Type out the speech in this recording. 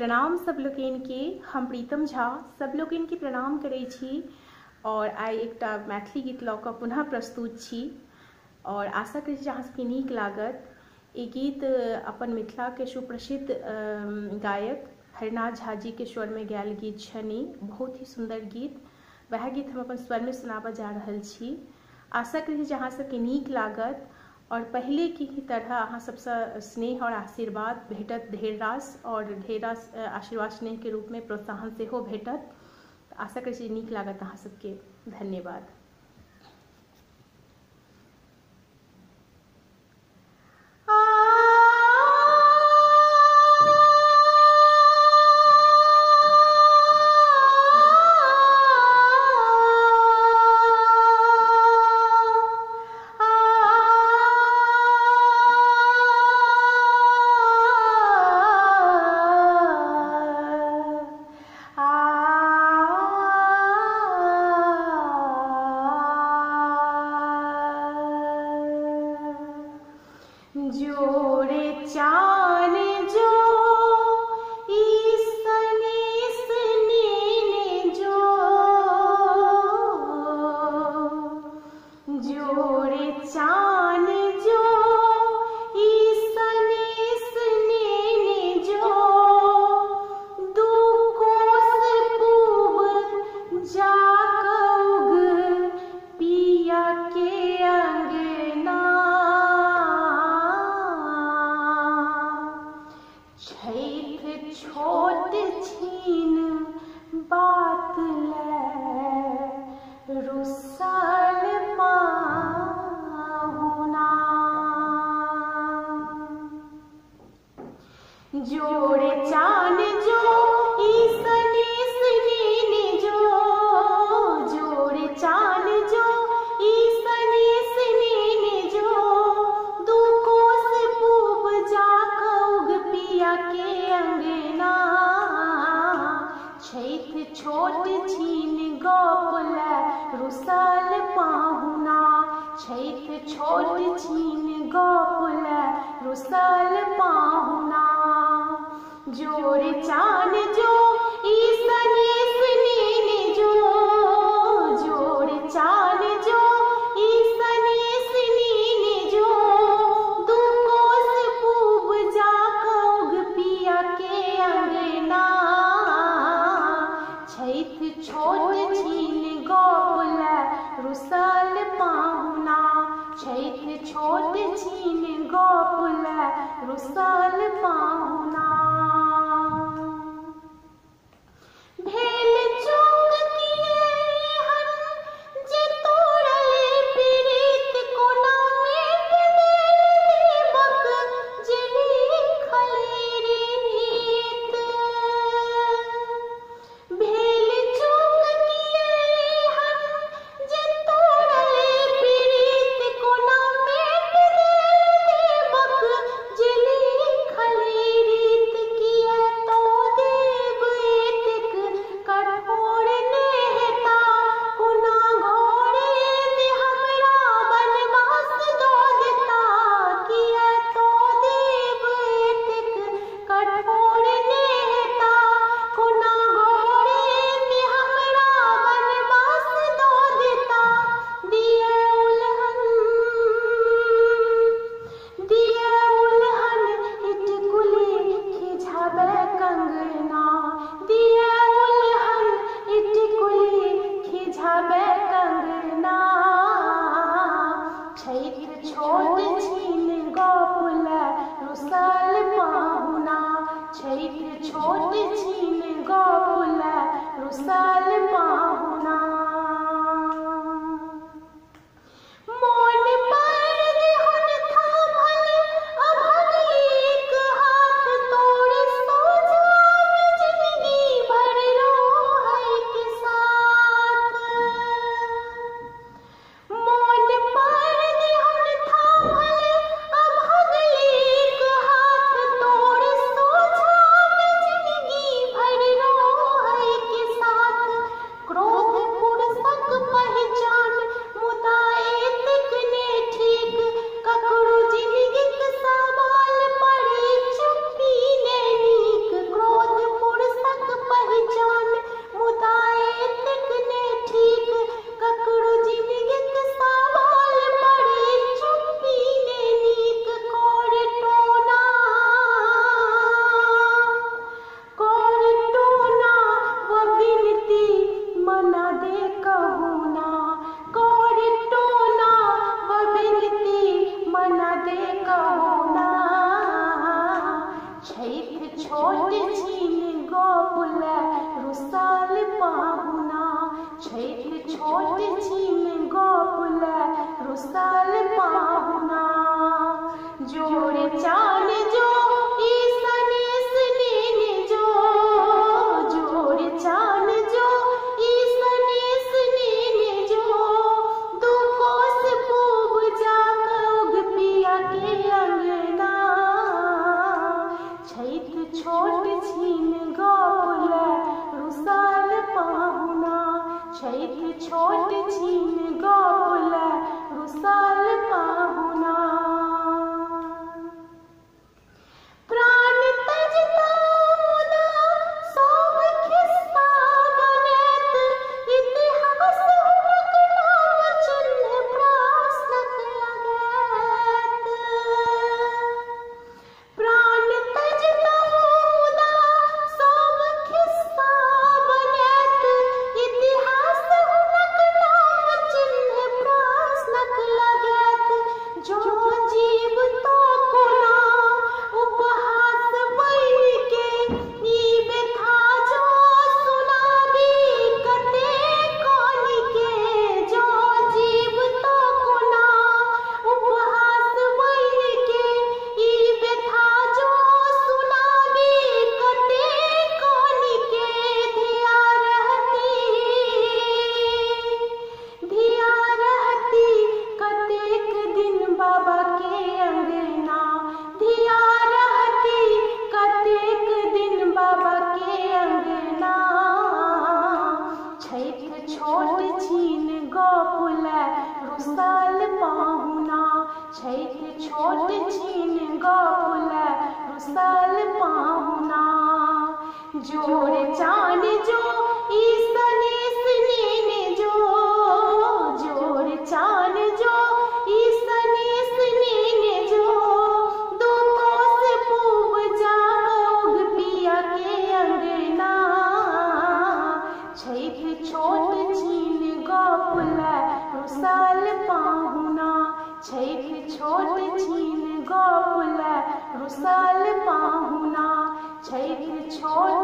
प्रणाम सब लोगन के। हम प्रीतम झा सब लोगन के प्रणाम करै छी और आइ एकटा मैथिली गीत लऽ कऽ पुनः प्रस्तुत छी और आशा करै छी अहाँ सबके नीक लागत। ई गीत अपन मिथिला के सुप्रसिद्ध गायक हरिनाथ झा जी के स्वर में गायल गीत छनि। बहुत ही सुंदर गीत, वह गीत हम अपन स्वर में सुनाबऽ जा रहल छी। आशा करै छी जे अहाँ सबके नीक लागत और पहले की ही तरह अहाँ सबसे स्नेह और आशीर्वाद भेटत ढेर रास, और ढेर रास आशीर्वाद स्नेह के रूप में प्रोत्साहन सेहो भेटत। आशा करै छी नीक लागत अहाँ सबके। धन्यवाद। जोड़े चान जो ईसने स्नेह जो, जोड़े चान जो ईसने स्नेह जो, दू कोस पूब जाकउग पिया के अंगना, छैठ छोट छीन बात ले रुसल पाहुना, जोड़े चान जो ईसने स्नेह जो, जोड़े चान जो ईसने स्नेह जो, दू कोस पूब जाकउग पिया के अंगना, छैठ छोट छीन गप ले रुसल पाहुना, छैठ छोट छीन गप ले रुसल पाहुना, जोड़े चान जो ईसने स्नेह जो, जोड़े चान जो ईसने स्नेह जो, दू कोस पूब जाकउग पिया के अंगना, छैठ छोट छीन गप ले रुसल पाहुना, छैठ छोट छीन गप ले रुसल पाहुना। भेल चूक किए हन जे तोड़ले प्रीत कोना मेट देबक जे लिखल रीत, भेल चूक किए हन जे तोड़ले प्रीत कोना मेट देबक जे लिखल रीत, किया तो देव एतेक कठोर नेहता, कोना घोरे में हमरा बनवास दऽ देता, किया तो देव एतेक कठोर नेहता, कोना घोरे में हमरा बनवास दऽ देता, दिए उल्हन इटकुली खिझाबे कंगना, दिए उल्हन इटकुली खिझाबे कंगना, छैठ छोट छीन गप ले रुसल पाहुना, छोट छीन गोपुल रुसाल पाहुना, छैठ छोट छीन गोपुल रुसाल पाहुना। जोड़े चान जो ईसने स्नेह जो, जोड़े चान जो ईसने स्नेह जो, दो कोस पूब जाग पिया के अंगना। छैठ छोट छीन गोपुल रुसाल पाहुना, छैठ छोट छीन गोपुल रुसाल पाहुना। प्राण तजता मुदा सब खिस्सा बनैत, इतिहास हुनक नाम चिन्ह प्रासनक लगैत। प्राण तजता मुदा सब खिस्सा बनैत, इतिहास हुनक नाम चिन्ह प्रासनक लगैत। जो जीव तो कोना उपहास बन के, ई व्यथा जो सुनाबी कते कानी के। जो जीव तो कोना उपहास बन के, ई व्यथा जो सुनाबी कते कानी के। धिया रहती कतेक दिन बाबा के अंगना, धिया रहती कतेक दिन बाबा के अंगना। छैठ छोट छीन गोपुल रुसाल पाहुना, छैठ छोट छीन गोपुल रुसाल पाहुना। जोड़े चान जो ईसने स्नेह जो, जोड़े चान जो ईसने स्नेह जो, दो कोस पूब जाग पिया के अंगना। छैठ छोट छीन गोपुल रुसाल पाहुना, छैठ छोट छीन गोपुल रुसाल पाहुना, छैठ छोट